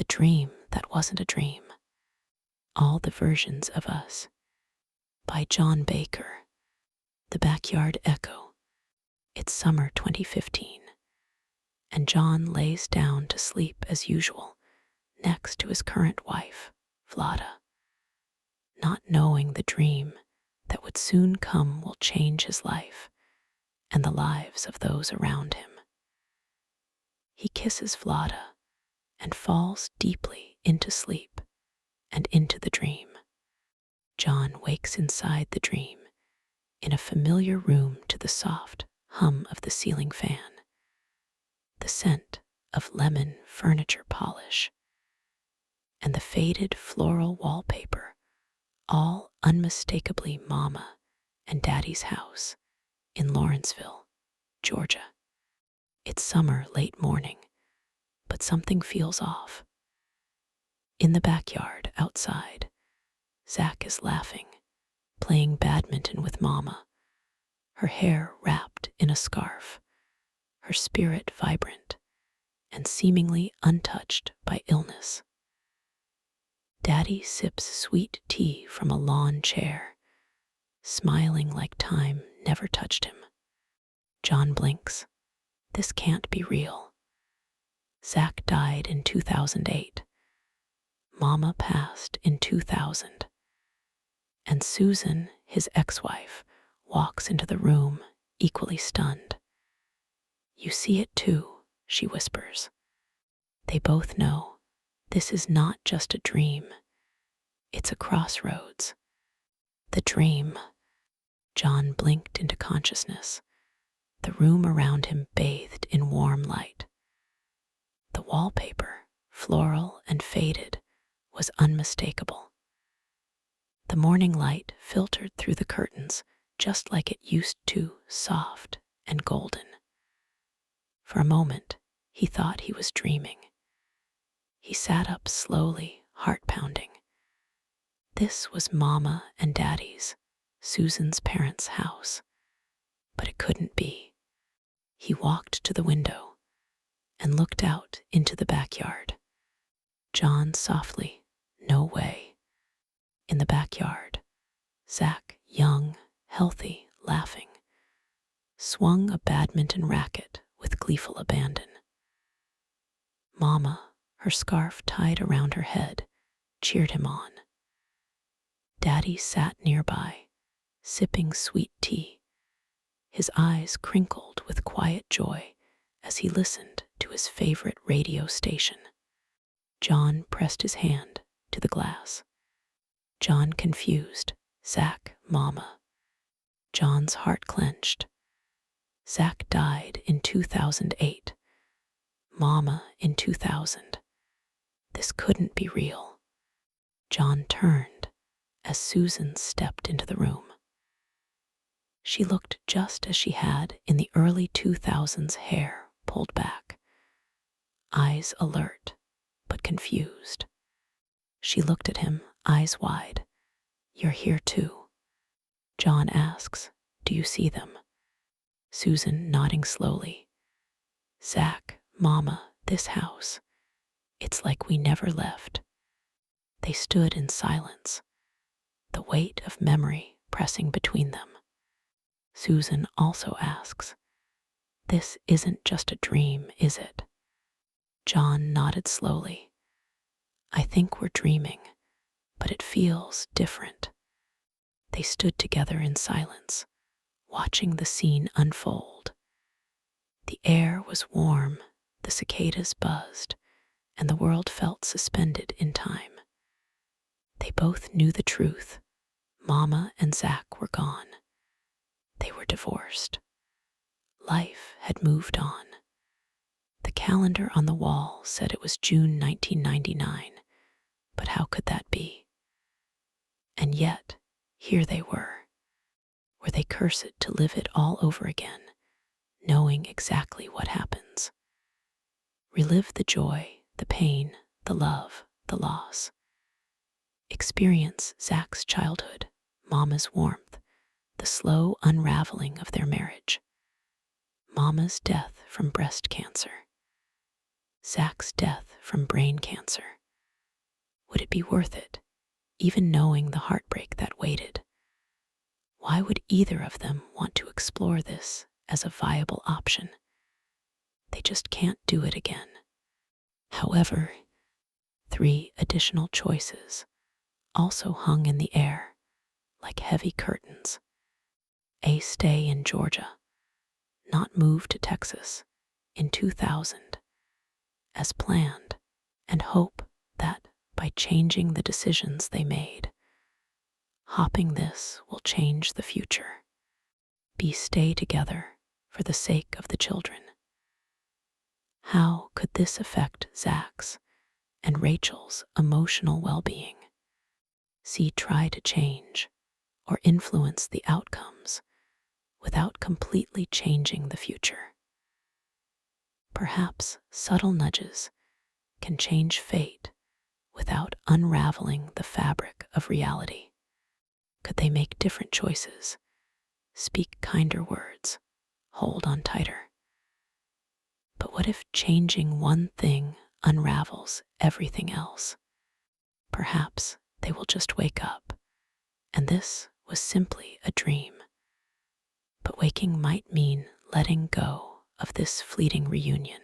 The Dream That Wasn't a Dream. All the Versions of Us by John Baker. The Backyard Echo. It's summer 2015, and John lays down to sleep as usual next to his current wife, Vlada, not knowing the dream that would soon come will change his life and the lives of those around him. He kisses Vlada and falls deeply into sleep and into the dream. John wakes inside the dream in a familiar room to the soft hum of the ceiling fan, the scent of lemon furniture polish, and the faded floral wallpaper, all unmistakably Mama and Daddy's house in Lawrenceville, Georgia. It's summer late morning, but something feels off. In the backyard outside, Zach is laughing, playing badminton with Mama, her hair wrapped in a scarf, her spirit vibrant and seemingly untouched by illness. Daddy sips sweet tea from a lawn chair, smiling like time never touched him. John blinks. This can't be real. Zach died in 2008. Mama passed in 2000. And Susan, his ex-wife, walks into the room, equally stunned. You see it too, she whispers. They both know this is not just a dream. It's a crossroads. The dream. John blinked into consciousness, the room around him bathed in warm light. The wallpaper, floral and faded, was unmistakable. The morning light filtered through the curtains just like it used to, soft and golden. For a moment, he thought he was dreaming. He sat up slowly, heart pounding. This was Mama and Daddy's, Susan's parents' house, but it couldn't be. He walked to the window and looked out into the backyard. John softly, no way. In the backyard, Zach, young, healthy, laughing, swung a badminton racket with gleeful abandon. Mama, her scarf tied around her head, cheered him on. Daddy sat nearby, sipping sweet tea, his eyes crinkled with quiet joy as he listened to his favorite radio station. John pressed his hand to the glass. John confused. Zach, Mama. John's heart clenched. Zach died in 2008. Mama in 2000. This couldn't be real. John turned as Susan stepped into the room. She looked just as she had in the early 2000s, hair pulled back, eyes alert but confused. She looked at him, eyes wide. You're here too. John asks, do you see them? Susan nodding slowly. Zach, Mama, this house. It's like we never left. They stood in silence, the weight of memory pressing between them. Susan also asks, this isn't just a dream, is it? John nodded slowly. I think we're dreaming, but it feels different. They stood together in silence, watching the scene unfold. The air was warm, the cicadas buzzed, and the world felt suspended in time. They both knew the truth. Mama and Zach were gone. They were divorced. Life had moved on. The calendar on the wall said it was June 1999, but how could that be? And yet, here they were. Were they cursed to live it all over again, knowing exactly what happens? Relive the joy, the pain, the love, the loss. Experience Zach's childhood, Mama's warmth, the slow unraveling of their marriage, Mama's death from breast cancer. Zach's death from brain cancer. Would it be worth it, even knowing the heartbreak that waited? Why would either of them want to explore this as a viable option? They just can't do it again. However, 3 additional choices also hung in the air like heavy curtains. A, stay in Georgia, not move to Texas in 2000 as planned, and hope that by changing the decisions they made, hopping this will change the future. B, stay together for the sake of the children. How could this affect Zach's and Rachel's emotional well-being? C, try to change or influence the outcomes without completely changing the future. Perhaps subtle nudges can change fate without unraveling the fabric of reality. Could they make different choices, speak kinder words, hold on tighter? But what if changing one thing unravels everything else? Perhaps they will just wake up, and this was simply a dream. But waking might mean letting go of this fleeting reunion.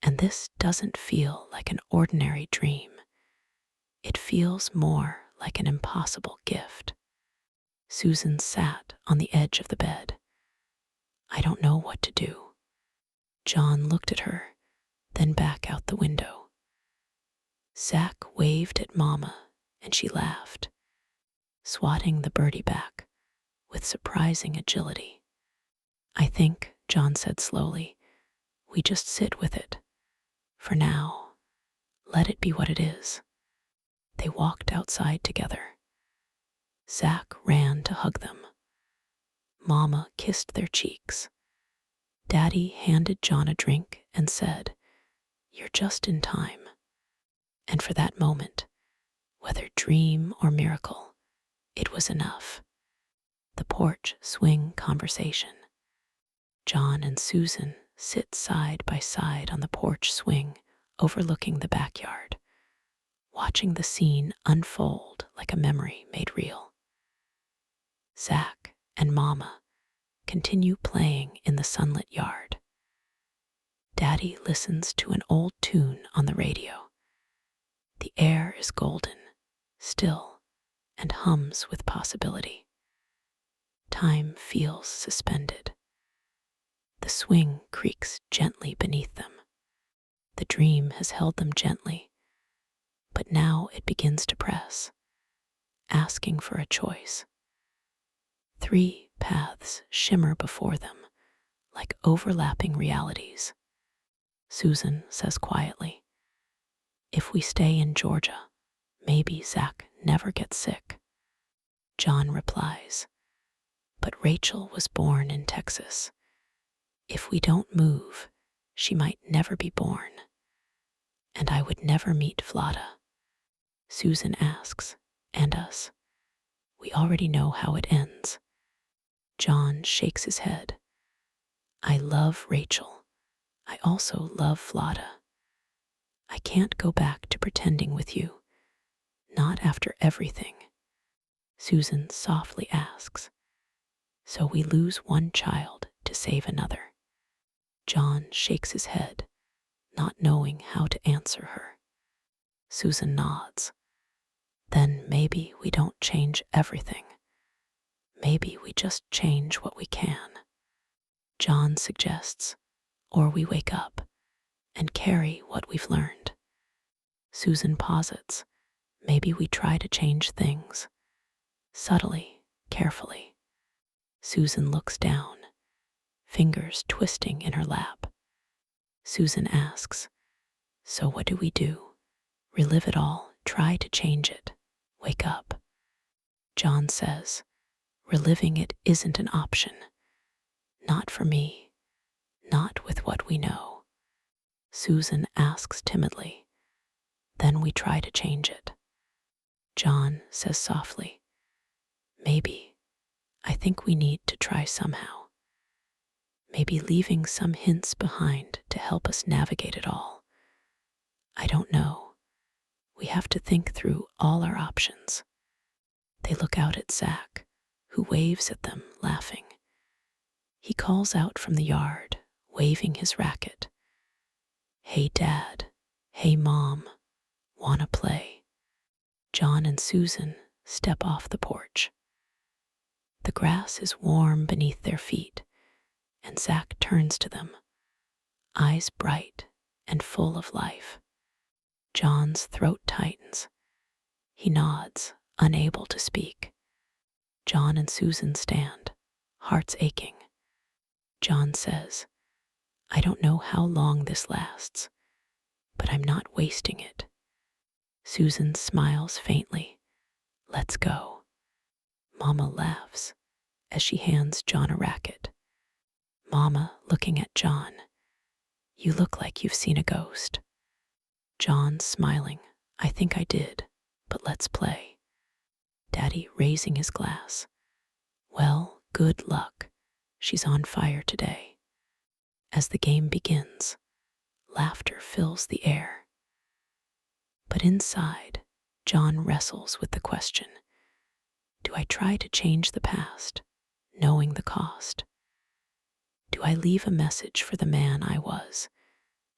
And this doesn't feel like an ordinary dream. It feels more like an impossible gift. Susan sat on the edge of the bed. I don't know what to do. John looked at her, then back out the window. Zach waved at Mama, and she laughed, swatting the birdie back with surprising agility. I think, John said slowly, we just sit with it. For now, let it be what it is. They walked outside together. Zach ran to hug them. Mama kissed their cheeks. Daddy handed John a drink and said, "You're just in time." And for that moment, whether dream or miracle, it was enough. The porch swing conversation. John and Susan sit side by side on the porch swing overlooking the backyard, watching the scene unfold like a memory made real. Zach and Mama continue playing in the sunlit yard. Daddy listens to an old tune on the radio. The air is golden, still, and hums with possibility. Time feels suspended. The swing creaks gently beneath them. The dream has held them gently, but now it begins to press, asking for a choice. 3 paths shimmer before them, like overlapping realities. Susan says quietly, if we stay in Georgia, maybe Zach never gets sick. John replies, but Rachel was born in Texas. If we don't move, she might never be born. And I would never meet Vlada. Susan asks, and us. We already know how it ends. John shakes his head. I love Rachel. I also love Vlada. I can't go back to pretending with you. Not after everything. Susan softly asks. So we lose one child to save another. John shakes his head, not knowing how to answer her. Susan nods. Then maybe we don't change everything. Maybe we just change what we can. John suggests, or we wake up and carry what we've learned. Susan posits, maybe we try to change things, subtly, carefully. Susan looks down, fingers twisting in her lap. Susan asks, so what do we do? Relive it all, try to change it, wake up. John says, reliving it isn't an option. Not for me, not with what we know. Susan asks timidly, then we try to change it. John says softly, maybe, I think we need to try somehow. maybe leaving some hints behind to help us navigate it all. I don't know. We have to think through all our options. They look out at Zack, who waves at them, laughing. He calls out from the yard, waving his racket. Hey, Dad. Hey, Mom. Wanna play? John and Susan step off the porch. The grass is warm beneath their feet, and Zack turns to them, eyes bright and full of life. John's throat tightens. He nods, unable to speak. John and Susan stand, hearts aching. John says, I don't know how long this lasts, but I'm not wasting it. Susan smiles faintly. Let's go. Mama laughs as she hands John a racket. Mama looking at John. You look like you've seen a ghost. John smiling. I think I did, but let's play. Daddy raising his glass. Well, good luck. She's on fire today. As the game begins, laughter fills the air. But inside, John wrestles with the question, do I try to change the past, knowing the cost? Do I leave a message for the man I was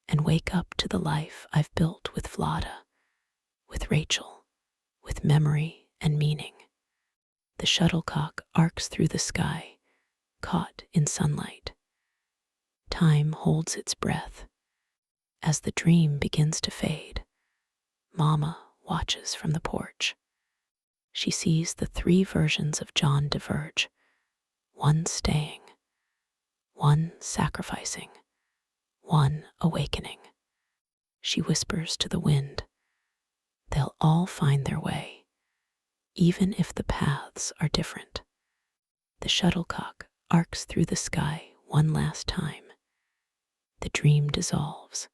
and wake up to the life I've built with Vlada, with Rachel, with memory and meaning? The shuttlecock arcs through the sky, caught in sunlight. Time holds its breath. As the dream begins to fade, Mama watches from the porch. She sees the three versions of John diverge, one staying, one sacrificing, one awakening. She whispers to the wind, they'll all find their way, even if the paths are different. The shuttlecock arcs through the sky one last time. The dream dissolves,